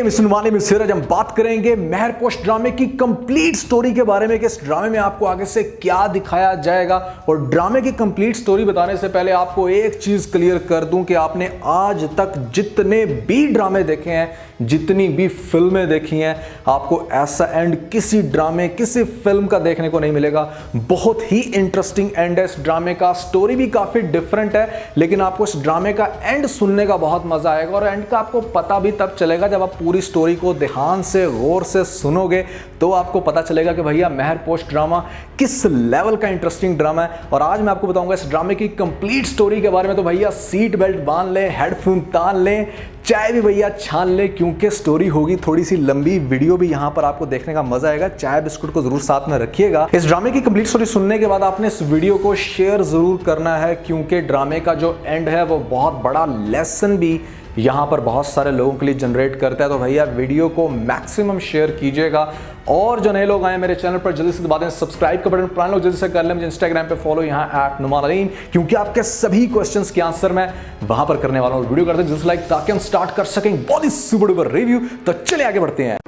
Mister वाले में सिर, आज हम बात करेंगे मेहरपोश ड्रामे की कंप्लीट स्टोरी के बारे में कि इस ड्रामे में आपको आगे से क्या दिखाया जाएगा। और ड्रामे की कंप्लीट स्टोरी बताने से पहले आपको एक चीज क्लियर कर दूं कि आपने आज तक जितने भी ड्रामे देखे हैं, जितनी भी फिल्में देखी हैं, आपको ऐसा एंड किसी ड्रामे किसी फिल्म का देखने को नहीं मिलेगा। बहुत ही इंटरेस्टिंग एंड है इस ड्रामे का, स्टोरी भी काफी डिफरेंट है, लेकिन आपको इस ड्रामे का एंड सुनने का बहुत मजा आएगा। और एंड का आपको पता भी तब चलेगा जब आप पूरी स्टोरी को ध्यान से गौर से सुनोगे, तो आपको पता चलेगा कि भैया मेहरपोश ड्रामा किस लेवल का इंटरेस्टिंग ड्रामा है। और आज मैं आपको बताऊंगा इस ड्रामे की कंप्लीट स्टोरी के बारे में। तो भैया सीट बेल्ट बांध लें, हेडफोन तान लें, चाय भी भैया छान ले, क्योंकि स्टोरी होगी थोड़ी सी लंबी, वीडियो भी यहां पर आपको देखने का मजा आएगा। चाय बिस्कुट को जरूर साथ में रखिएगा। इस ड्रामे की कंप्लीट स्टोरी सुनने के बाद आपने इस वीडियो को शेयर जरूर करना है, क्योंकि ड्रामे का जो एंड है वो बहुत बड़ा लेसन भी यहां पर बहुत सारे लोगों के लिए जनरेट करता है। तो भैया वीडियो को मैक्सिमम शेयर कीजिएगा। और जो नए लोग आए मेरे चैनल पर, जल्दी से दबा दें सब्सक्राइब का बटन। पुराने लोग जल्दी से कर लें मुझे इंस्टाग्राम पे फॉलो, यहाँ @नुमान, क्योंकि आपके सभी क्वेश्चंस के आंसर मैं वहां पर करने वाला हूं। वीडियो करते हैं जल्दी लाइक, ताकि हम स्टार्ट कर सकें बहुत ही सुपर डुपर रिव्यू। तो चलिए आगे बढ़ते हैं।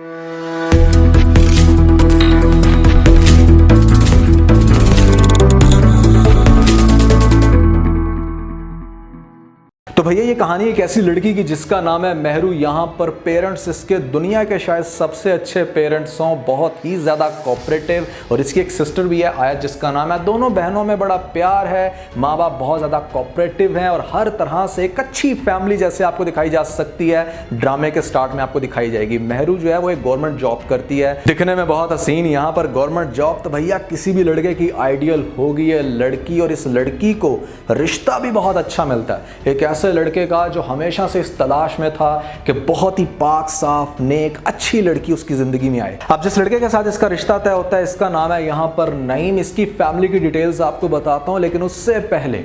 तो भैया ये कहानी एक ऐसी लड़की की जिसका नाम है मेहरू। यहाँ पर पेरेंट्स इसके दुनिया के शायद सबसे अच्छे पेरेंट्स हों, बहुत ही ज़्यादा कोऑपरेटिव। और इसकी एक सिस्टर भी है आयत, जिसका नाम है। दोनों बहनों में बड़ा प्यार है, माँ बाप बहुत ज़्यादा कोऑपरेटिव हैं, और हर तरह से एक अच्छी फैमिली जैसे आपको दिखाई जा सकती है। ड्रामे के स्टार्ट में आपको दिखाई जाएगी। मेहरू जो है वो एक गवर्नमेंट जॉब करती है, दिखने में बहुत हसीन यहाँ पर गवर्नमेंट जॉब। तो भैया किसी भी लड़के की आइडियल होगी ये लड़की, और इस लड़की को रिश्ता भी बहुत अच्छा मिलता है एक ऐसे लड़के का जो हमेशा से इस तलाश में था कि बहुत ही पाक साफ नेक अच्छी लड़की उसकी जिंदगी में आए। अब जिस लड़के के साथ इसका रिश्ता तय होता है, इसका नाम है यहाँ पर नईम। इसकी फैमिली की डिटेल्स आपको बताता हूँ, लेकिन उससे पहले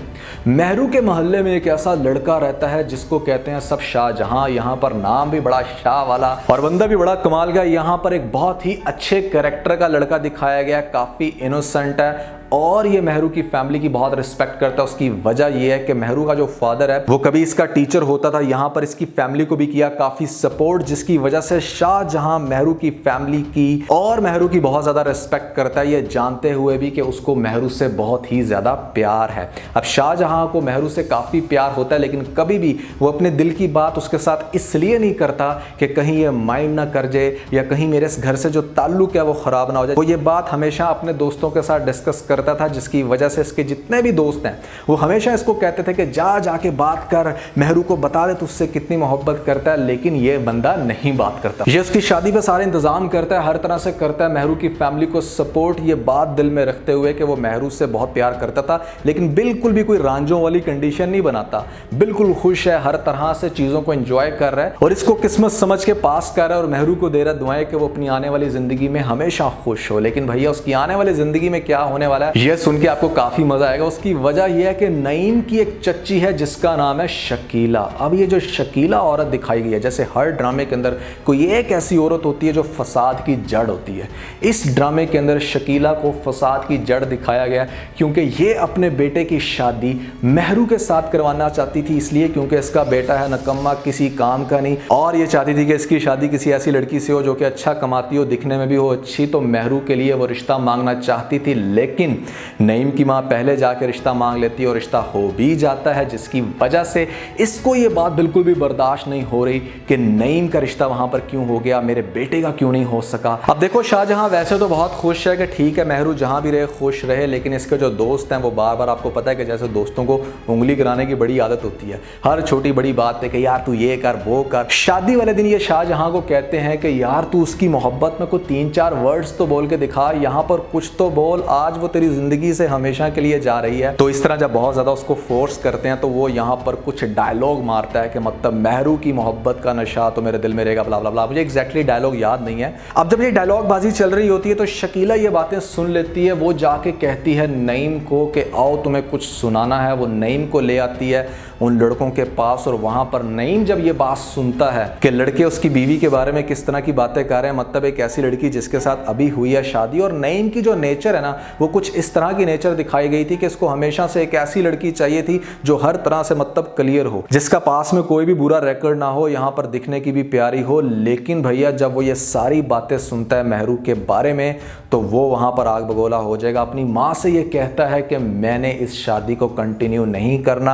मेहरू के मोहल्ले में एक ऐसा लड़का रहता है जिसको कहते हैं सब शाहजहां। यहाँ पर नाम भी बड़ा शाह वाला और बंदा भी बड़ा कमाल का। यहाँ पर एक बहुत ही अच्छे कैरेक्टर का लड़का दिखाया गया, काफी इनोसेंट है, और ये मेहरू की फैमिली की बहुत रिस्पेक्ट करता है। उसकी वजह ये है कि मेहरू का जो फादर है वो कभी इसका टीचर होता था। यहाँ पर इसकी फैमिली को भी किया काफी सपोर्ट, जिसकी वजह से शाहजहां मेहरू की फैमिली की और मेहरू की बहुत ज्यादा रिस्पेक्ट करता है, ये जानते हुए भी कि उसको मेहरू से बहुत ही ज्यादा प्यार है। अब शाहजहां को मेहरू से काफी प्यार होता है, लेकिन कभी भी वो अपने दिल की बात उसके साथ इसलिए नहीं करता कि कहीं ये माइंड ना कर जाए, या कहीं मेरे इस घर से जो ताल्लुक है वो खराब ना हो जाए। वो ये बात हमेशा अपने दोस्तों के साथ डिस्कस करता था, जिसकी वजह से इसके जितने भी दोस्त हैं वो हमेशा इसको कहते थे कि जाके बात कर, मेहरू को बता दे तुझसे कितनी मोहब्बत करता है। लेकिन ये बंदा नहीं बात करता। ये उसकी शादी पे सारे इंतजाम करता है, हर तरह से करता है, मेहरू की फैमिली को सपोर्ट, ये बात दिल में रखते हुए कि वो मेहरू से बहुत प्यार करता था, लेकिन बिल्कुल भी कोई रांझों वाली कंडीशन नहीं बनाता। बिल्कुल खुश है, हर तरह से चीजों को एंजॉय कर रहा है, और इसको किस्मत समझ के पास कर रहा है, और मेहरू को दे रहा दुआएं कि वो अपनी आने वाली जिंदगी में हमेशा खुश हो। लेकिन भैया उसकी आने वाली जिंदगी में क्या होने वाला है ये सुन के आपको काफी मजा आएगा। उसकी वजह यह है कि नईम की एक चच्ची है जिसका नाम है शकीला। अब ये जो शकीला औरत दिखाई गई है, जैसे हर ड्रामे के अंदर कोई एक ऐसी औरत होती है जो फसाद की जड़ होती है, इस ड्रामे के अंदर शकीला को फसाद की जड़ दिखाया गया, क्योंकि ये अपने बेटे की शादी मेहरू के साथ करवाना चाहती थी। इसलिए क्योंकि इसका बेटा है नकम्मा, किसी काम का नहीं, और ये चाहती थी कि इसकी शादी किसी ऐसी लड़की से हो जो कि अच्छा कमाती हो, दिखने में भी हो अच्छी। तो मेहरू के लिए वो रिश्ता मांगना चाहती थी, लेकिन नईम की मां पहले जाकर रिश्ता मांग लेती है और रिश्ता हो भी जाता है, जिसकी वजह से इसको ये बात बिल्कुल भी बर्दाश्त नहीं हो रही कि नईम का रिश्ता वहां पर क्यों हो गया, मेरे बेटे का क्यों नहीं हो सका। अब देखो शाहजहां वैसे तो बहुत खुश है कि ठीक है मेहरू जहां भी रहे खुश रहे, लेकिन इसके जो दोस्त हैं वो बार बार, आपको पता है कि जैसे दोस्तों को उंगली कराने की बड़ी आदत होती है, हर छोटी बड़ी बात पे कि यार तू ये कर वो कर। शादी वाले दिन ये शाहजहां को कहते हैं कि यार तू उसकी मोहब्बत में कोई 3-4 वर्ड्स तो बोल के दिखा, यहाँ पर कुछ तो बोल, आज वो तेरी जिंदगी से हमेशा के लिए जा रही है। तो इस तरह जब बहुत ज्यादा उसको फोर्स करते हैं तो वो यहाँ पर कुछ डायलॉग मारता है कि मतलब मेहरू की मोहब्बत का नशा तो मेरे दिल में रहेगा, ब्ला ब्ला ब्ला। मुझे एग्जैक्टली डायलॉग याद नहीं है। अब जब ये डायलॉग बाजी चल रही होती है तो शकीला ये बातें सुन लेती है, वो जाके कहती है नईम को कि आओ तुम्हें कुछ सुनाना है। वो नईम को ले आती है, उन लड़कों के पास। और वहां पर नईम जब ये बात सुनता है कि लड़के उसकी बीवी के बारे में किस तरह की बातें कर रहे हैं, मतलब एक ऐसी लड़की जिसके साथ अभी हुई है शादी, और नईम की जो नेचर है ना वो कुछ इस तरह की नेचर दिखाई गई थी कि इसको हमेशा से एक ऐसी लड़की चाहिए थी जो हर तरह से मतलब क्लियर हो, जिसका पास में कोई भी बुरा रिकॉर्ड ना हो, यहाँ पर दिखने की भी प्यारी हो। लेकिन भैया जब वो ये सारी बातें सुनता है मेहरू के बारे में तो वो वहां पर आग बगोला हो जाएगा। अपनी माँ से ये कहता है कि मैंने इस शादी को कंटिन्यू नहीं करना,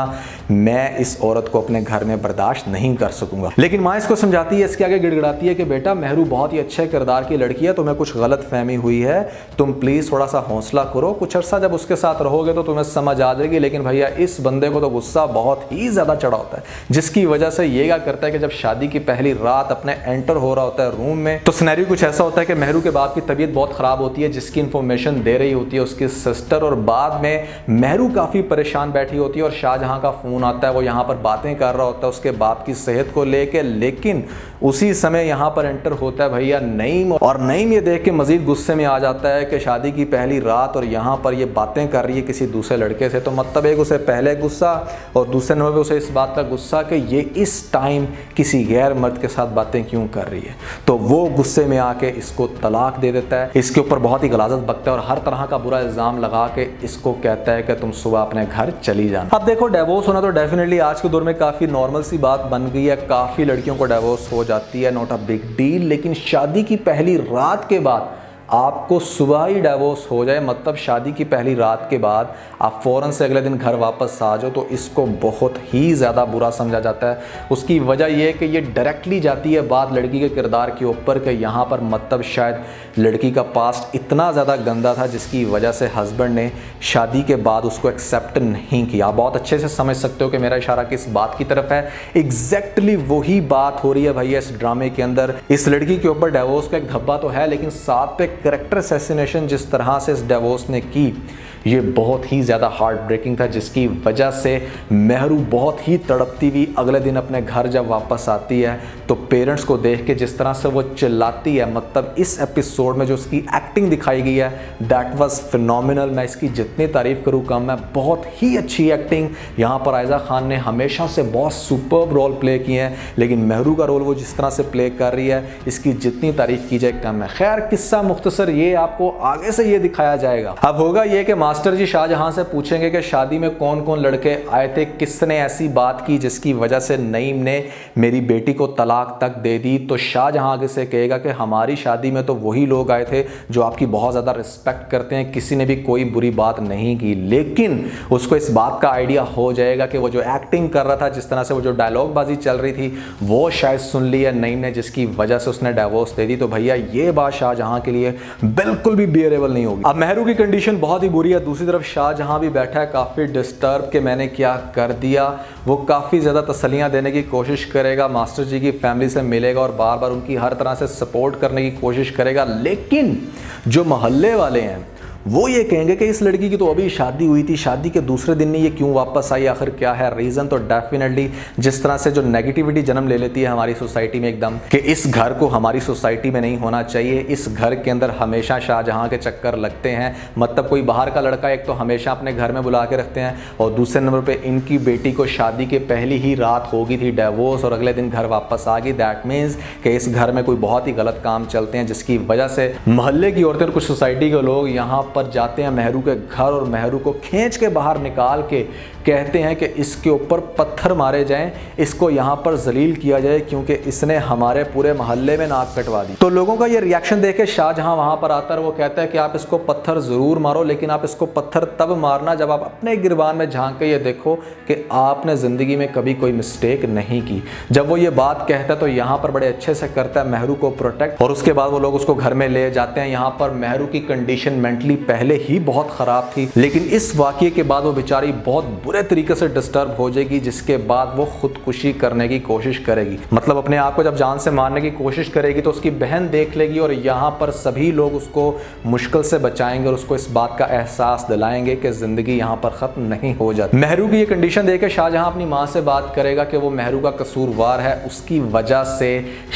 मैं इस औरत को अपने घर में बर्दाश्त नहीं कर सकूंगा। लेकिन माँ इसको समझाती है, इसके आगे गिड़गिड़ाती है कि बेटा मेहरू बहुत ही अच्छे किरदार की लड़की है, तुम्हें कुछ गलत फहमी हुई है, तुम प्लीज थोड़ा सा हौसला करो, कुछ अर्सा जब उसके साथ रहोगे तो तुम्हें समझ आ जाएगी। लेकिन भैया इस बंदे को तो गुस्सा बहुत ही ज्यादा चढ़ा होता है, जिसकी वजह से ये क्या करता है कि जब शादी की पहली रात अपने एंटर हो रहा होता है रूम में, तो सिनेरियो कुछ ऐसा होता है कि मेहरू के बाप की तबीयत बहुत खराब होती है, जिसकी इंफॉर्मेशन दे रही होती है उसकी सिस्टर, और बाद में मेहरू काफी परेशान बैठी होती है और शाहजहां का फोन आता है, वो यहाँ पर बातें कर रहा होता है उसके बाप की सेहत को लेके। लेकिन उसी समय यहाँ पर एंटर होता है भैया नईम, और नईम ये देख के मजीद गुस्से में आ जाता है कि शादी की पहली रात और यहाँ पर ये बातें कर रही है किसी दूसरे लड़के से। तो मतलब एक उसे पहले गुस्सा और दूसरे नंबर पे उसे इस बात का गुस्सा कि ये इस टाइम किसी गैर मर्द के साथ बातें क्यों कर रही है। तो वो गुस्से में आके इसको तलाक दे देता है, इसके ऊपर बहुत ही गलाजत बकता है और हर तरह का बुरा इल्ज़ाम लगा के इसको कहता है कि तुम सुबह अपने घर चली जाना। अब देखो डिवोर्स होना तो डेफिनेटली आज के दौर में काफ़ी नॉर्मल सी बात बन गई है, काफ़ी लड़कियों को डिवोर्स हो जाती है, नॉट अ बिग डील। लेकिन शादी की पहली रात के बाद आपको सुबह ही डिवोर्स हो जाए, मतलब शादी की पहली रात के बाद आप फ़ौरन से अगले दिन घर वापस आ जाओ, तो इसको बहुत ही ज़्यादा बुरा समझा जाता है। उसकी वजह यह है कि ये डायरेक्टली जाती है बात लड़की के किरदार के ऊपर कि यहाँ पर मतलब शायद लड़की का पास्ट इतना ज़्यादा गंदा था जिसकी वजह से हस्बैंड ने शादी के बाद उसको एक्सेप्ट नहीं किया। आप बहुत अच्छे से समझ सकते हो कि मेरा इशारा किस बात की तरफ है। एग्जैक्टली वही बात हो रही है भैया इस ड्रामे के अंदर। इस लड़की के ऊपर डिवोर्स का एक धब्बा तो है, लेकिन साथ पे कैरेक्टर असैसिनेशन जिस तरह से इस डिवोर्स ने की ये बहुत ही ज़्यादा हार्ट ब्रेकिंग था, जिसकी वजह से मेहरू बहुत ही तड़पती हुई अगले दिन अपने घर जब वापस आती है तो पेरेंट्स को देख के जिस तरह से वो चिल्लाती है, मतलब इस एपिसोड में जो उसकी एक्टिंग दिखाई गई है दैट वाज फिनोमिनल। मैं इसकी जितनी तारीफ करूँ कम है, बहुत ही अच्छी एक्टिंग यहाँ पर आयजा खान ने हमेशा से बहुत सुपर्ब रोल प्ले किए हैं, लेकिन मेहरू का रोल वो जिस तरह से प्ले कर रही है इसकी जितनी तारीफ की जाए कम है। खैर किस्सा मुख्तसर ये आपको आगे से ये दिखाया जाएगा। अब होगा ये कि मास्टर जी शाहजहां से पूछेंगे कि शादी में कौन कौन लड़के आए थे, किसने ऐसी बात की जिसकी वजह से नईम ने मेरी बेटी को तलाक तक दे दी। तो शाहजहां आगे से कहेगा कि हमारी शादी में तो वही लोग आए थे जो आपकी बहुत ज़्यादा रिस्पेक्ट करते हैं, किसी ने भी कोई बुरी बात नहीं की। लेकिन उसको इस बात का आइडिया हो जाएगा कि वो जो एक्टिंग कर रहा था, जिस तरह से वो जो डायलॉग बाजी चल रही थी वो शायद सुन ली है नईम ने, जिसकी वजह से उसने डिवोर्स दे दी। तो भैया ये बात शाहजहां के लिए बिल्कुल भी बियरेबल नहीं होगी। अब मेहरू की कंडीशन बहुत ही बुरी है, दूसरी तरफ शाहजहां भी बैठा है काफ़ी डिस्टर्ब कि मैंने क्या कर दिया। वो काफ़ी ज़्यादा तसल्लियां देने की कोशिश करेगा, मास्टर जी की फैमिली से मिलेगा और बार बार उनकी हर तरह से सपोर्ट करने की कोशिश करेगा। लेकिन जो मोहल्ले वाले हैं वो ये कहेंगे कि इस लड़की की तो अभी शादी हुई थी, शादी के दूसरे दिन ही ये क्यों वापस आई, आखिर क्या है रीज़न। तो डेफिनेटली जिस तरह से जो नेगेटिविटी जन्म ले लेती है हमारी सोसाइटी में एकदम कि इस घर को हमारी सोसाइटी में नहीं होना चाहिए, इस घर के अंदर हमेशा शाहजहां के चक्कर लगते हैं, मतलब कोई बाहर का लड़का एक तो हमेशा अपने घर में बुला के रखते हैं और दूसरे नंबर पर इनकी बेटी को शादी के पहली ही रात हो गई थी डिवोर्स और अगले दिन घर वापस आ गई। दैट मीन्स कि इस घर में कोई बहुत ही गलत काम चलते हैं, जिसकी वजह से मोहल्ले की औरतें और कुछ सोसाइटी के लोग यहाँ पर जाते हैं मेहरू के घर और मेहरू को खींच के बाहर निकाल के कहते हैं कि इसके ऊपर पत्थर मारे जाएं, इसको यहाँ पर जलील किया जाए क्योंकि इसने हमारे पूरे मोहल्ले में नाक कटवा दी। तो लोगों का ये रिएक्शन देख के शाहजहां वहाँ पर आता है, वो कहता है कि आप इसको पत्थर ज़रूर मारो, लेकिन आप इसको पत्थर तब मारना जब आप अपने गिरबान में झांक के ये देखो कि आपने ज़िंदगी में कभी कोई मिस्टेक नहीं की। जब वो ये बात कहता है तो यहाँ पर बड़े अच्छे से करता है मेहरू को प्रोटेक्ट, और उसके बाद वो लोग उसको घर में ले जाते हैं। यहाँ पर मेहरू की कंडीशन मेंटली पहले ही बहुत ख़राब थी, लेकिन इस वाक़ये के बाद वो बेचारी बहुत बुरे तरीके से डिस्टर्ब हो जाएगी, जिसके बाद वो खुदकुशी करने की कोशिश करेगी। मतलब अपने आप को जब जान से मारने की कोशिश करेगी तो उसकी बहन देख लेगी और यहाँ पर सभी लोग उसको मुश्किल से बचाएंगे और उसको इस बात का एहसास दिलाएंगे कि ज़िंदगी यहाँ पर ख़त्म नहीं हो जाती। मेहरू की ये कंडीशन देकर शाहजहां अपनी माँ से बात करेगा कि वो मेहरू का कसूरवार है, उसकी वजह से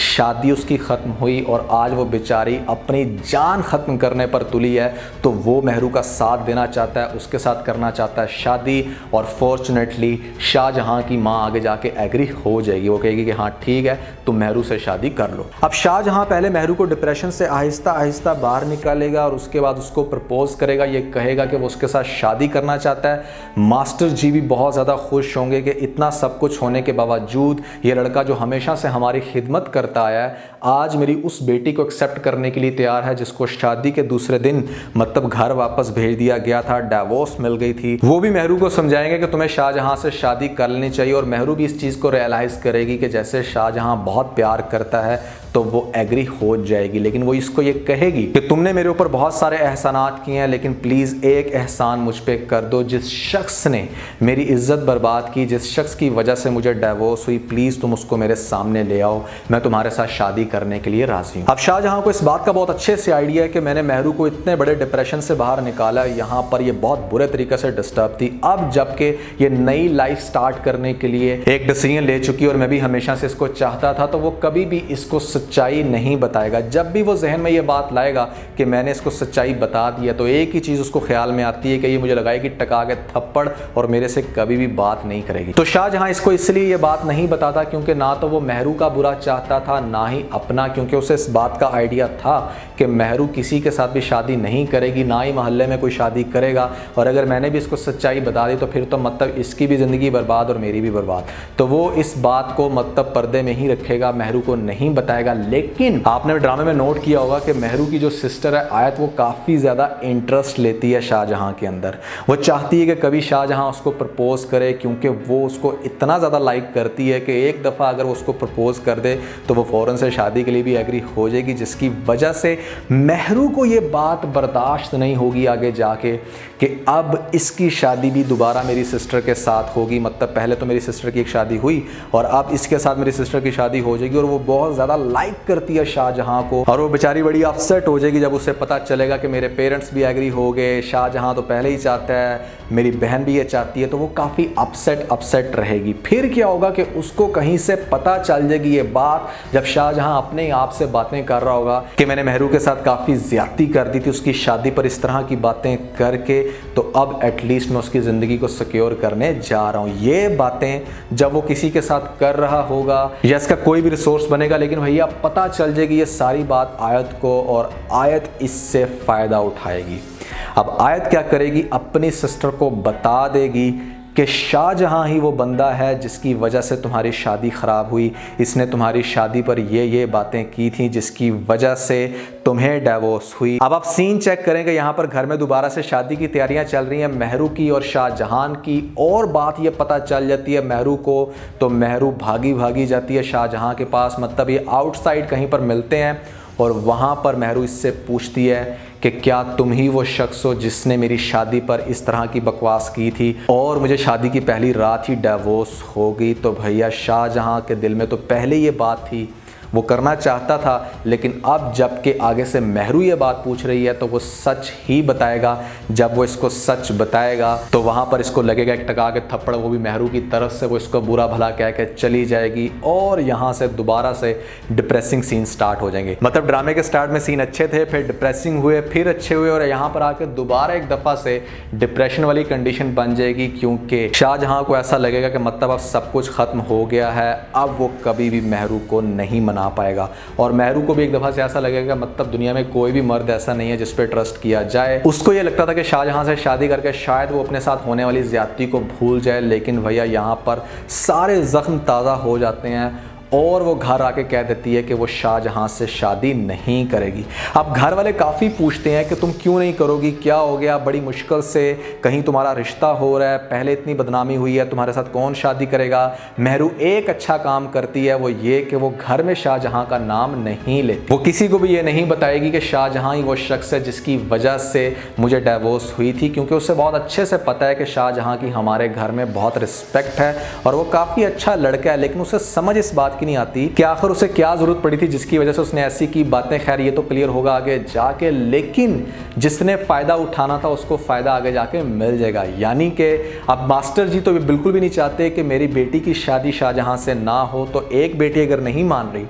शादी उसकी ख़त्म हुई और आज वो बेचारी अपनी जान ख़त्म करने पर तुली है। तो तो वो मेहरू का साथ देना चाहता है, उसके साथ करना चाहता है शादी। और फॉर्चुनेटली शाहजहां की माँ आगे जाके एग्री हो जाएगी, वो कहेगी कि हाँ ठीक है तुम मेहरू से शादी कर लो। अब शाहजहां पहले मेहरू को डिप्रेशन से आहिस्ता आहिस्ता बाहर निकालेगा और उसके बाद उसको प्रपोज करेगा, ये कहेगा कि वो उसके साथ शादी करना चाहता है। मास्टर जी भी बहुत ज़्यादा खुश होंगे कि इतना सब कुछ होने के बावजूद ये लड़का जो हमेशा से हमारी खिदमत करता आया है, आज मेरी उस बेटी को एक्सेप्ट करने के लिए तैयार है जिसको शादी के दूसरे दिन मतलब घर वापस भेज दिया गया था, डिवोर्स मिल गई थी। वो भी मेहरू को समझाएंगे कि तुम्हें शाहजहां से शादी कर लेनी चाहिए और मेहरू भी इस चीज़ को रियलाइज़ करेगी कि जैसे शाहजहां बहुत प्यार करता है तो वो एग्री हो जाएगी। लेकिन वो इसको ये कहेगी कि तुमने मेरे ऊपर बहुत सारे एहसानात किए हैं, लेकिन प्लीज़ एक एहसान मुझ पे कर दो। जिस शख्स ने मेरी इज्जत बर्बाद की, जिस शख्स की वजह से मुझे डिवोर्स हुई, प्लीज़ तुम उसको मेरे सामने ले आओ, मैं तुम्हारे साथ शादी करने के लिए राज़ी हूँ। अब शाहजहां को इस बात का बहुत अच्छे से आइडिया है कि मैंने मेहरू को इतने बड़े डिप्रेशन से बाहर निकाला, यहाँ पर ये बहुत बुरे तरीके से डिस्टर्ब थी। अब जबकि ये नई लाइफ स्टार्ट करने के लिए एक डिसीजन ले चुकी और मैं भी हमेशा से इसको चाहता था, तो वो कभी भी इसको सच्चाई नहीं बताएगा। जब भी वो जहन में ये बात लाएगा कि मैंने इसको सच्चाई बता दिया, तो एक ही चीज़ उसको ख्याल में आती है कि ये मुझे लगाएगी टका के थप्पड़ और मेरे से कभी भी बात नहीं करेगी। तो शाहजहां इसको इसलिए ये बात नहीं बताता क्योंकि ना तो वो मेहरू का बुरा चाहता था, ना ही अपना, क्योंकि उसे इस बात का आइडिया था कि मेहरू किसी के साथ भी शादी नहीं करेगी, ना ही मोहल्ले में कोई शादी करेगा। और अगर मैंने भी इसको सच्चाई बता दी तो फिर तो मतलब इसकी भी ज़िंदगी बर्बाद और मेरी भी बर्बाद। तो वो इस बात को मतलब पर्दे में ही रखेगा, मेहरू को नहीं बताएगा। लेकिन आपने ड्रामे में नोट किया होगा कि मेहरू की जो सिस्टर है आयत, वो काफ़ी ज़्यादा इंटरेस्ट लेती है शाहजहां के अंदर। वो चाहती है कि कभी शाहजहां उसको प्रपोज करे, क्योंकि वो उसको इतना ज़्यादा लाइक करती है कि एक दफ़ा अगर वो उसको प्रपोज कर दे तो वो फ़ौरन से शादी के लिए भी एग्री हो जाएगी, जिसकी वजह से मेहरू को ये बात बर्दाश्त नहीं होगी आगे जाके कि अब इसकी शादी भी दोबारा मेरी सिस्टर के साथ होगी। मतलब पहले तो मेरी सिस्टर की एक शादी हुई और अब इसके साथ मेरी सिस्टर की शादी हो जाएगी। और वो बहुत ज़्यादा लाइक करती है शाहजहां को और वो बेचारी बड़ी अपसेट हो जाएगी जब उसे पता चलेगा कि मेरे पेरेंट्स भी एग्री हो गए, शाहजहां तो पहले ही चाहता है, मेरी बहन भी ये चाहती है। तो वो काफ़ी अपसेट रहेगी। फिर क्या होगा कि उसको कहीं से पता चल जाएगी ये बात, जब शाहजहां अपने आप से बातें कर रहा होगा कि मैंने मेहरू के साथ काफ़ी ज़्यादती कर दी थी उसकी शादी पर इस तरह की बातें करके, तो अब एटलीस्ट मैं उसकी ज़िंदगी को सिक्योर करने जा रहा हूँ। ये बातें जब वो किसी के साथ कर रहा होगा या इसका कोई भी रिसोर्स बनेगा, लेकिन भैया पता चल जाएगी ये सारी बात आयत को और आयत इससे फ़ायदा उठाएगी। अब आयत क्या करेगी, अपनी सिस्टर को बता देगी कि शाहजहां ही वो बंदा है जिसकी वजह से तुम्हारी शादी ख़राब हुई, इसने तुम्हारी शादी पर ये बातें की थी जिसकी वजह से तुम्हें डिवोर्स हुई। अब आप सीन चेक करेंगे, यहाँ पर घर में दोबारा से शादी की तैयारियां चल रही हैं मेहरू की और शाहजहां की। और बात ये पता चल जाती है मेहरू को, तो मेहरू भागी जाती है शाहजहां के पास। मतलब ये आउटसाइड कहीं पर मिलते हैं और वहाँ पर मेहरू इससे पूछती है कि क्या तुम ही वो शख्स हो जिसने मेरी शादी पर इस तरह की बकवास की थी और मुझे शादी की पहली रात ही डिवोर्स हो गई। तो भैया शाहजहां के दिल में तो पहले ये बात थी, वो करना चाहता था, लेकिन अब जबकि आगे से मेहरू ये बात पूछ रही है तो वो सच ही बताएगा। जब वो इसको सच बताएगा तो वहाँ पर इसको लगेगा एक टका के थप्पड़, वो भी मेहरू की तरफ से। वो इसको बुरा भला कह के चली जाएगी और यहाँ से दोबारा से डिप्रेसिंग सीन स्टार्ट हो जाएंगे। मतलब ड्रामे के स्टार्ट में सीन अच्छे थे, फिर डिप्रेसिंग हुए, फिर अच्छे हुए और यहाँ पर आकर दोबारा एक दफ़ा से डिप्रेशन वाली कंडीशन बन जाएगी, क्योंकि शाहजहां को ऐसा लगेगा कि मतलब अब सब कुछ ख़त्म हो गया है, अब वो कभी भी मेहरू को नहीं मना पाएगा। और मेहरू को भी एक दफ़ा से ऐसा लगेगा मतलब दुनिया में कोई भी मर्द ऐसा नहीं है जिस पे ट्रस्ट किया जाए। उसको ये लगता था कि शाहजहां से शादी करके शायद वो अपने साथ होने वाली ज़्यादती को भूल जाए, लेकिन भैया यहाँ पर सारे ज़ख्म ताज़ा हो जाते हैं और वो घर आके कह देती है कि वो शाहजहां से शादी नहीं करेगी। अब घर वाले काफ़ी पूछते हैं कि तुम क्यों नहीं करोगी, क्या हो गया, बड़ी मुश्किल से कहीं तुम्हारा रिश्ता हो रहा है, पहले इतनी बदनामी हुई है, तुम्हारे साथ कौन शादी करेगा। मेहरू एक अच्छा काम करती है, वो ये कि वो घर में शाहजहां का नाम नहीं लेती। वो किसी को भी ये नहीं बताएगी कि शाहजहां ही वो शख्स है जिसकी वजह से मुझे डिवोर्स हुई थी, क्योंकि उसे बहुत अच्छे से पता है कि शाहजहां की हमारे घर में बहुत रिस्पेक्ट है और वो काफ़ी अच्छा लड़का है। लेकिन उसे समझ इस बात नहीं आती कि आखिर उसे क्या जरूरत पड़ी थी जिसकी वजह से उसने ऐसी की बातें। खैर ये तो क्लियर होगा आगे जाके, लेकिन जिसने फायदा उठाना था उसको फायदा आगे जाके मिल जाएगा। यानी कि अब मास्टर जी तो बिल्कुल भी नहीं चाहते कि मेरी बेटी की शादी शाहजहां से ना हो। तो एक बेटी अगर नहीं मान रही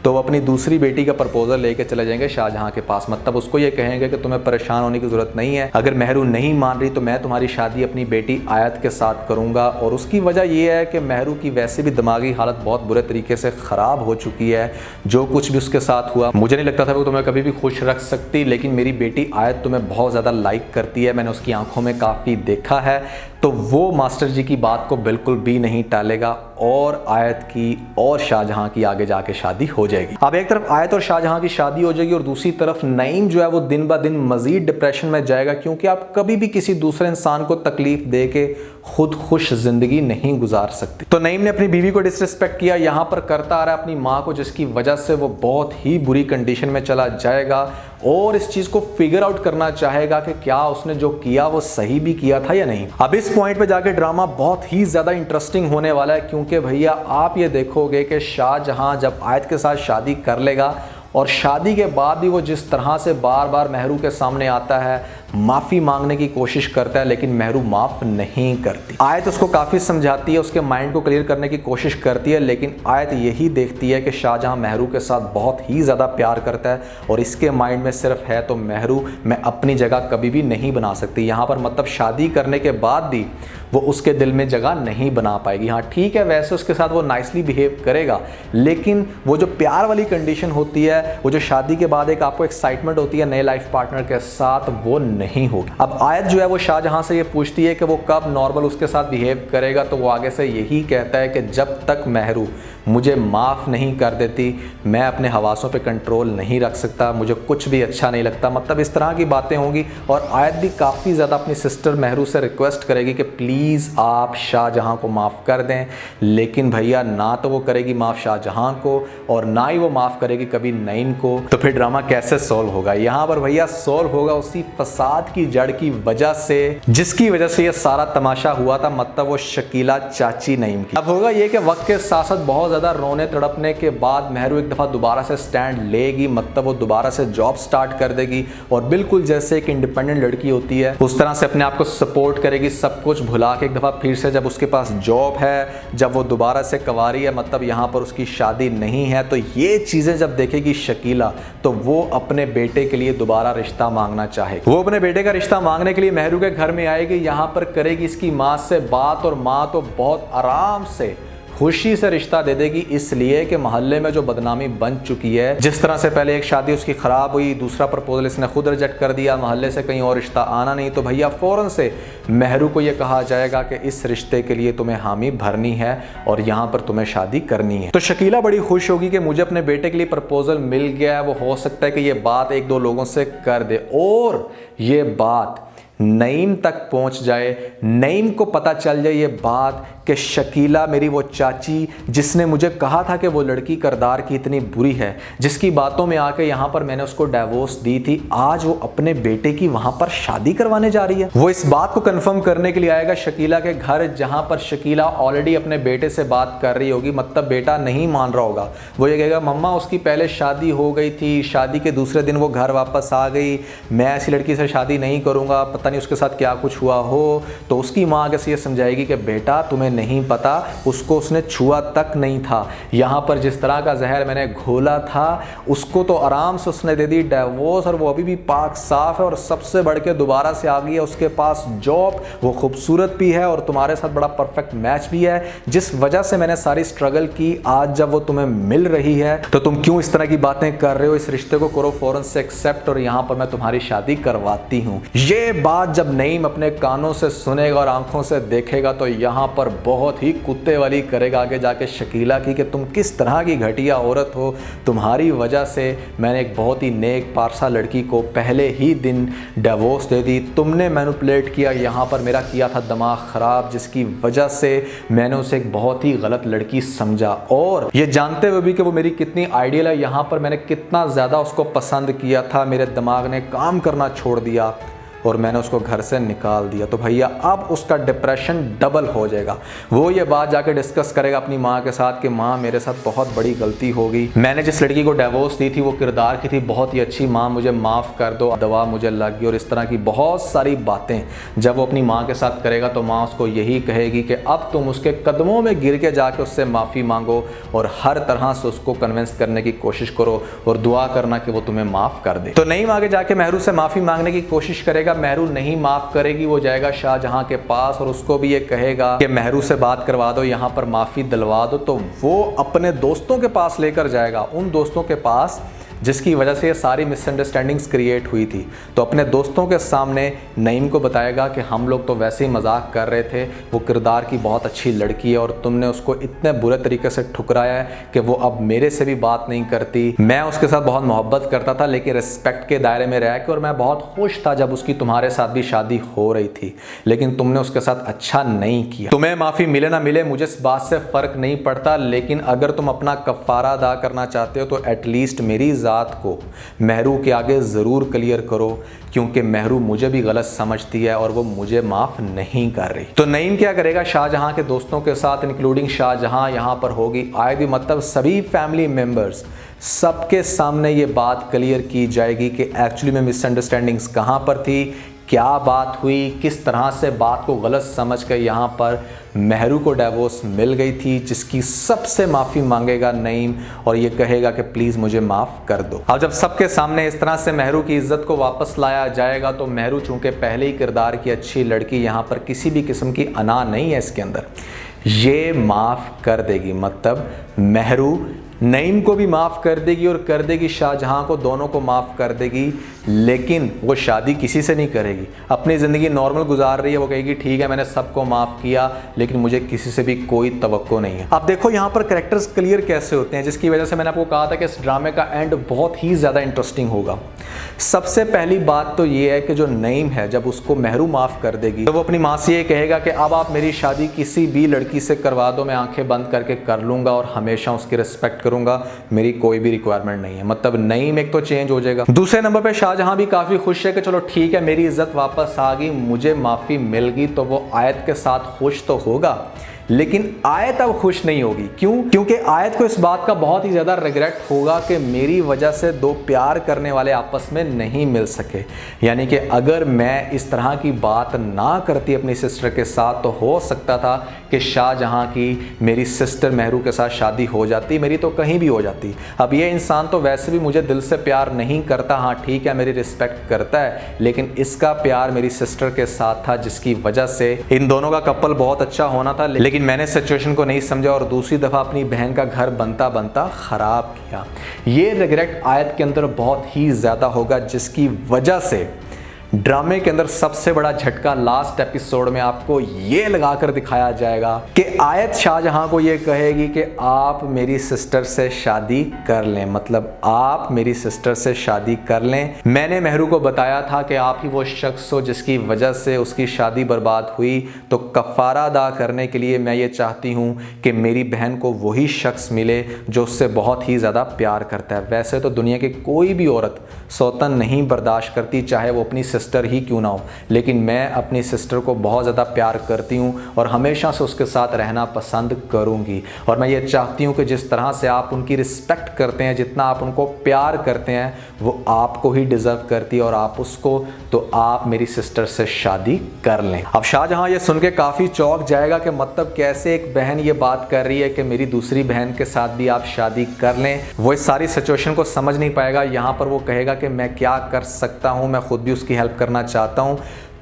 तो वो अपनी दूसरी बेटी का प्रपोजल लेके चले जाएंगे शाहजहां के पास। मतलब उसको ये कहेंगे कि तुम्हें परेशान होने की ज़रूरत नहीं है, अगर महरू नहीं मान रही तो मैं तुम्हारी शादी अपनी बेटी आयत के साथ करूँगा। और उसकी वजह यह है कि महरू की वैसे भी दिमागी हालत बहुत बुरे तरीके से ख़राब हो चुकी है। जो कुछ भी उसके साथ हुआ, मुझे नहीं लगता था वो तुम्हें कभी भी खुश रख सकती, लेकिन मेरी बेटी आयत तुम्हें बहुत ज़्यादा लाइक करती है, मैंने उसकी आंखों में काफ़ी देखा है। तो वो मास्टर जी की बात को बिल्कुल भी नहीं टालेगा और आयत की और शाहजहां की आगे जाके शादी हो जाएगी। अब एक तरफ आयत और शाहजहां की शादी हो जाएगी और दूसरी तरफ नईम जो है वो दिन ब दिन मजीद डिप्रेशन में जाएगा, क्योंकि आप कभी भी किसी दूसरे इंसान को तकलीफ दे के खुद खुश जिंदगी नहीं गुजार सकते। तो नईम ने अपनी बीवी को डिसरिस्पेक्ट किया, यहाँ पर करता आ रहा है अपनी माँ को, जिसकी वजह से वो बहुत ही बुरी कंडीशन में चला जाएगा और इस चीज को फिगर आउट करना चाहेगा कि क्या उसने जो किया वो सही भी किया था या नहीं। अब इस पॉइंट पे जाके ड्रामा बहुत ही ज्यादा इंटरेस्टिंग होने वाला है, क्योंकि भैया आप ये देखोगे कि शाहजहां जब आयत के साथ शादी कर लेगा और शादी के बाद भी वो जिस तरह से बार बार महरू के सामने आता है, माफ़ी मांगने की कोशिश करता है, लेकिन महरू माफ़ नहीं करती। आयत उसको काफ़ी समझाती है, उसके माइंड को क्लियर करने की कोशिश करती है, लेकिन आयत यही देखती है कि शाहजहां महरू के साथ बहुत ही ज़्यादा प्यार करता है और इसके माइंड में सिर्फ है तो महरू मैं अपनी जगह कभी भी नहीं बना सकती। यहाँ पर मतलब शादी करने के बाद भी वो उसके दिल में जगह नहीं बना पाएगी। हाँ ठीक है, वैसे उसके साथ वो नाइसली बिहेव करेगा, लेकिन वो जो प्यार वाली कंडीशन होती है, वो जो शादी के बाद एक आपको एक्साइटमेंट होती है नए लाइफ पार्टनर के साथ, वो नहीं होगी। अब आयत जो है वो शाहजहां से ये पूछती है कि वो कब नॉर्मल उसके साथ बिहेव करेगा, तो वो आगे से यही कहता है कि जब तक महरू मुझे माफ़ नहीं कर देती मैं अपने हवासों पे कंट्रोल नहीं रख सकता, मुझे कुछ भी अच्छा नहीं लगता। मतलब इस तरह की बातें होंगी और आयत भी काफ़ी ज़्यादा अपनी सिस्टर महरू से रिक्वेस्ट करेगी कि प्लीज़ आप शाहजहां को माफ़ कर दें, लेकिन भैया ना तो वो करेगी माफ़ शाहजहां को और ना ही वो माफ़ करेगी कभी नईम को। तो फिर ड्रामा कैसे सॉल्व होगा? यहाँ पर भैया सॉल्व होगा उसी फसाद की जड़ की वजह से जिसकी वजह से ये सारा तमाशा हुआ था, मतलब वो शकीला चाची नईम की। अब होगा ये कि वक्त के साथ साथ बहुत ज़्यादा रोने तड़पने के बाद महरू एक दफ़ा दोबारा से स्टैंड लेगी, मतलब वो दोबारा से जॉब स्टार्ट कर देगी और बिल्कुल जैसे एक इंडिपेंडेंट लड़की होती है उस तरह से अपने आप को सपोर्ट करेगी, सब कुछ भुला के एक दफ़ा फिर से जब उसके पास जॉब है, जब वो दोबारा से कंवारी है, मतलब यहाँ पर उसकी शादी नहीं है, तो ये चीज़ें जब देखेगी शकीला तो वो अपने बेटे के लिए दोबारा रिश्ता मांगना चाहेगी। वो अपने बेटे का रिश्ता मांगने के लिए महरू के घर में आएगी, यहाँ पर करेगी इसकी माँ से बात और माँ तो बहुत आराम से खुशी से रिश्ता दे देगी, इसलिए कि मोहल्ले में जो बदनामी बन चुकी है, जिस तरह से पहले एक शादी उसकी ख़राब हुई, दूसरा प्रपोजल इसने खुद रिजेक्ट कर दिया, मोहल्ले से कहीं और रिश्ता आना नहीं, तो भैया फ़ौरन से महरू को ये कहा जाएगा कि इस रिश्ते के लिए तुम्हें हामी भरनी है और यहाँ पर तुम्हें शादी करनी है। तो शकीला बड़ी खुश होगी कि मुझे अपने बेटे के लिए प्रपोजल मिल गया है, वो हो सकता है कि ये बात एक दो लोगों से कर दे और ये बात नईम तक पहुंच जाए, नईम को पता चल जाए ये बात कि शकीला मेरी वो चाची जिसने मुझे कहा था कि वो लड़की करदार की इतनी बुरी है, जिसकी बातों में आके यहाँ पर मैंने उसको डिवोर्स दी थी, आज वो अपने बेटे की वहाँ पर शादी करवाने जा रही है। वो इस बात को कंफर्म करने के लिए आएगा शकीला के घर, जहाँ पर शकीला ऑलरेडी अपने बेटे से बात कर रही होगी, मतलब बेटा नहीं मान रहा होगा। वो ये कहेगा मम्मा उसकी पहले शादी हो गई थी, शादी के दूसरे दिन वो घर वापस आ गई, मैं ऐसी लड़की से शादी नहीं करूँगा, पता नहीं उसके साथ क्या कुछ हुआ हो। तो उसकी माँ आगे से ये समझाएगी कि बेटा तुम्हें नहीं पता, उसको उसने छुआ तक नहीं था, यहाँ पर जिस तरह का जहर मैंने घोला था उसको तो आराम से उसने दे दी डिवोर्स और वो अभी भी पाक साफ है और सबसे बढ़ के दोबारा से आ गई है उसके पास जॉब, वो खूबसूरत भी है और तुम्हारे साथ बड़ा परफेक्ट मैच भी है, जिस वजह से मैंने सारी स्ट्रगल की, आज जब वो तुम्हें मिल रही है तो तुम क्यों इस तरह की बातें कर रहे हो, इस रिश्ते को करो फौरन से एक्सेप्ट और यहाँ पर मैं तुम्हारी शादी करवाती हूँ। ये बात जब नईम अपने कानों से सुनेगा और आंखों से देखेगा तो यहाँ पर बहुत ही कुत्ते वाली करेगा आगे जाके शकीला की कि तुम किस तरह की घटिया औरत हो, तुम्हारी वजह से मैंने एक बहुत ही नेक पारसा लड़की को पहले ही दिन डिवोर्स दे दी, तुमने मैनिपुलेट किया, यहाँ पर मेरा किया था दिमाग ख़राब, जिसकी वजह से मैंने उसे एक बहुत ही गलत लड़की समझा और ये जानते हुए भी कि वो मेरी कितनी आइडियल है, यहाँ पर मैंने कितना ज़्यादा उसको पसंद किया था, मेरे दिमाग ने काम करना छोड़ दिया और मैंने उसको घर से निकाल दिया। तो भैया अब उसका डिप्रेशन डबल हो जाएगा। वो ये बात जाके डिस्कस करेगा अपनी माँ के साथ कि माँ मेरे साथ बहुत बड़ी गलती हो गई, मैंने जिस लड़की को डिवोर्स दी थी वो किरदार की थी, बहुत ही अच्छी, माँ मुझे माफ़ कर दो, दवा मुझे लग गई। और इस तरह की बहुत सारी बातें जब वो अपनी माँ के साथ करेगा तो माँ उसको यही कहेगी कि अब तुम उसके कदमों में गिर के जाके उससे माफ़ी मांगो और हर तरह से उसको कन्विंस करने की कोशिश करो और दुआ करना कि वो तुम्हें माफ़ कर दे। तो नईम आगे जाके मेहरू से माफ़ी मांगने की कोशिश करेगा, मेहरू नहीं माफ़ करेगी। वो जाएगा शाहजहां के पास और उसको भी ये कहेगा कि मेहरू से बात करवा दो, यहाँ पर माफ़ी दिलवा दो। तो वो अपने दोस्तों के पास लेकर जाएगा, उन दोस्तों के पास जिसकी वजह से ये सारी मिसअंडरस्टैंडिंग्स क्रिएट हुई थी। तो अपने दोस्तों के सामने नईम को बताएगा कि हम लोग तो वैसे ही मजाक कर रहे थे, वो किरदार की बहुत अच्छी लड़की है और तुमने उसको इतने बुरे तरीके से ठुकराया है कि वो अब मेरे से भी बात नहीं करती। मैं उसके साथ बहुत मोहब्बत करता था लेकिन रिस्पेक्ट के दायरे में रह के, और मैं बहुत खुश था जब उसकी तुम्हारे साथ भी शादी हो रही थी, लेकिन तुमने उसके साथ अच्छा नहीं किया। तुम्हें माफ़ी मिले ना मिले मुझे इस बात से फ़र्क नहीं पड़ता, लेकिन अगर तुम अपना कफ़ारा अदा करना चाहते हो तो एटलीस्ट मेरी ज़ात को मेहरू के आगे ज़रूर क्लियर करो, क्योंकि मेहरू मुझे भी गलत समझती है और वो मुझे माफ़ नहीं कर रही। तो नईम क्या करेगा, शाहजहां के दोस्तों के साथ इंक्लूडिंग शाहजहां यहाँ पर होगी आयदी, मतलब सभी फैमिली मेम्बर्स, सबके सामने ये बात क्लियर की जाएगी कि एक्चुअली में मिसअंडरस्टैंडिंग्स कहाँ पर थी, क्या बात हुई, किस तरह से बात को गलत समझ कर यहाँ पर मेहरू को डिवोर्स मिल गई थी, जिसकी सबसे माफ़ी मांगेगा नईम और ये कहेगा कि प्लीज़ मुझे माफ़ कर दो। अब जब सबके सामने इस तरह से मेहरू की इज्जत को वापस लाया जाएगा तो मेहरू चूँकि पहले ही किरदार की अच्छी लड़की, यहाँ पर किसी भी किस्म की अना नहीं है इसके अंदर, ये माफ़ कर देगी। मतलब मेहरू नईम को भी माफ़ कर देगी और कर देगी शाहजहां को, दोनों को माफ़ कर देगी, लेकिन वो शादी किसी से नहीं करेगी। अपनी ज़िंदगी नॉर्मल गुजार रही है, वो कहेगी ठीक है मैंने सबको माफ़ किया लेकिन मुझे किसी से भी कोई तवक्को नहीं है। अब देखो यहाँ पर कैरेक्टर्स क्लियर कैसे होते हैं, जिसकी वजह से मैंने आपको कहा था कि इस ड्रामे का एंड बहुत ही ज़्यादा इंटरेस्टिंग होगा। सबसे पहली बात तो ये है कि जो नईम है जब उसको मेहरू माफ़ कर देगी तो वो अपनी माँ से ये कहेगा कि अब आप मेरी शादी किसी भी लड़की से करवा दो, मैं आंखें बंद करके कर लूँगा और हमेशा उसकी रिस्पेक्ट करूंगा, मेरी कोई भी रिक्वायरमेंट नहीं है। मतलब नईम एक तो चेंज हो जाएगा। दूसरे नंबर पे शाहजहां भी काफ़ी खुश है कि चलो ठीक है मेरी इज्जत वापस आ गई, मुझे माफ़ी मिल गई, तो वो आयत के साथ खुश तो होगा, लेकिन आयत अब खुश नहीं होगी। क्यों? क्योंकि आयत को इस बात का बहुत ही ज़्यादा रिग्रेट होगा कि मेरी वजह से दो प्यार करने वाले आपस में नहीं मिल सके। यानी कि अगर मैं इस तरह की बात ना करती अपनी सिस्टर के साथ तो हो सकता था कि शाहजहां की मेरी सिस्टर मेहरू के साथ शादी हो जाती, मेरी तो कहीं भी हो जाती। अब ये इंसान तो वैसे भी मुझे दिल से प्यार नहीं करता, हाँ ठीक है मेरी रिस्पेक्ट करता है, लेकिन इसका प्यार मेरी सिस्टर के साथ था, जिसकी वजह से इन दोनों का कपल बहुत अच्छा होना था, लेकिन मैंने सिचुएशन को नहीं समझा और दूसरी दफ़ा अपनी बहन का घर बनता बनता ख़राब किया। ये रिग्रेट आयत के अंदर बहुत ही ज़्यादा होगा, जिसकी वजह से ड्रामे के अंदर सबसे बड़ा झटका लास्ट एपिसोड में आपको ये लगाकर दिखाया जाएगा कि आयत शाहजहां को ये कहेगी कि आप मेरी सिस्टर से शादी कर लें, मतलब आप मेरी सिस्टर से शादी कर लें। मैंने मेहरू को बताया था कि आप ही वो शख्स हो जिसकी वजह से उसकी शादी बर्बाद हुई, तो कफ़ारा अदा करने के लिए मैं ये चाहती हूँ कि मेरी बहन को वही शख्स मिले जो उससे बहुत ही ज़्यादा प्यार करता है। वैसे तो दुनिया की कोई भी औरत सौतन नहीं बर्दाश्त करती, चाहे वो अपनी सिस्टर ही क्यों ना हो, लेकिन मैं अपनी सिस्टर को बहुत ज़्यादा प्यार करती हूँ और हमेशा से उसके साथ रहना पसंद करूँगी। और मैं ये चाहती हूँ कि जिस तरह से आप उनकी रिस्पेक्ट करते हैं, जितना आप उनको प्यार करते हैं, वो आपको ही डिज़र्व करती है और आप उसको, तो आप मेरी सिस्टर से शादी कर लें। अब शाहजहां ये सुन के काफ़ी चौंक जाएगा कि मतलब कैसे एक बहन ये बात कर रही है कि मेरी दूसरी बहन के साथ भी आप शादी कर लें। वो इस सारी सिचुएशन को समझ नहीं पाएगा। यहाँ पर वो कहेगा कि मैं क्या कर सकता हूँ, मैं खुद भी उसकी हेल्प करना चाहता हूँ।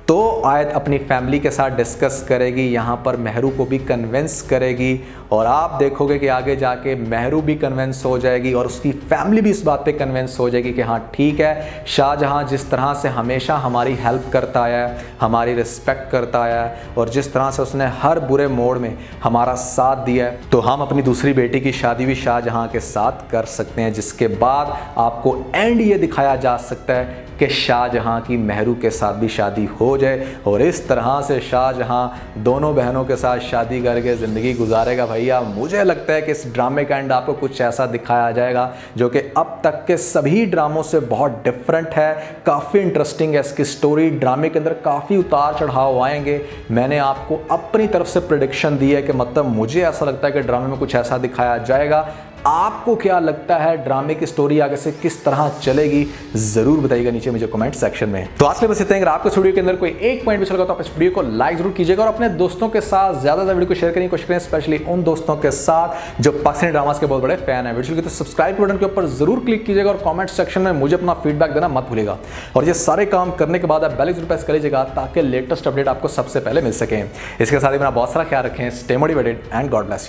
तो आयत अपनी फैमिली के साथ डिस्कस करेगी, यहाँ पर मेहरू को भी कन्विंस करेगी और आप देखोगे कि आगे जाके मेहरू भी कन्विंस हो जाएगी और उसकी फैमिली भी इस बात पे कन्विंस हो जाएगी कि हाँ ठीक है, शाहजहां जिस तरह से हमेशा हमारी हेल्प करता आया है, हमारी रिस्पेक्ट करता आया है और जिस तरह से उसने हर बुरे मोड़ में हमारा साथ दिया है, तो हम अपनी दूसरी बेटी की शादी भी शाहजहां के साथ कर सकते हैं। जिसके बाद आपको एंड ये दिखाया जा सकता है कि शाहजहां की मेहरू के साथ भी शादी हो जाए और इस तरह से शाहजहां दोनों बहनों के साथ शादी करके ज़िंदगी गुजारेगा। भैया मुझे लगता है कि इस ड्रामे का एंड आपको कुछ ऐसा दिखाया जाएगा जो कि अब तक के सभी ड्रामों से बहुत डिफरेंट है, काफ़ी इंटरेस्टिंग है इसकी स्टोरी। ड्रामे के अंदर काफ़ी उतार चढ़ाव आएंगे। मैंने आपको अपनी तरफ से प्रेडिक्शन दी है कि मतलब मुझे ऐसा लगता है कि ड्रामे में कुछ ऐसा दिखाया जाएगा। आपको क्या लगता है ड्रामे की स्टोरी आगे से किस तरह चलेगी, जरूर बताइएगा नीचे मुझे कमेंट सेक्शन में। तो आज के बस इतना ही। अगर आपको इस वीडियो के अंदर कोई एक पॉइंट भी चलेगा तो आप इस वीडियो को लाइक जरूर कीजिएगा और अपने दोस्तों के साथ ज्यादा वीडियो को शेयर करने की कोशिश करें, स्पेशली उन दोस्तों के साथ जो पाकिस्तानी ड्रामास के बहुत बड़े फैन है। वीडियो के तो सब्सक्राइब बटन के ऊपर जरूर क्लिक कीजिएगा और कमेंट सेक्शन में मुझे अपना फीडबैक देना मत भूलिएगा। और ये सारे काम करने के बाद आप बेल जरूर प्रेस कर लीजिएगा ताकि लेटेस्ट अपडेट आपको सबसे पहले मिल सके। इसके साथ ही मेरा बहुत सारा ख्याल रखें। Stay motivated and God bless you.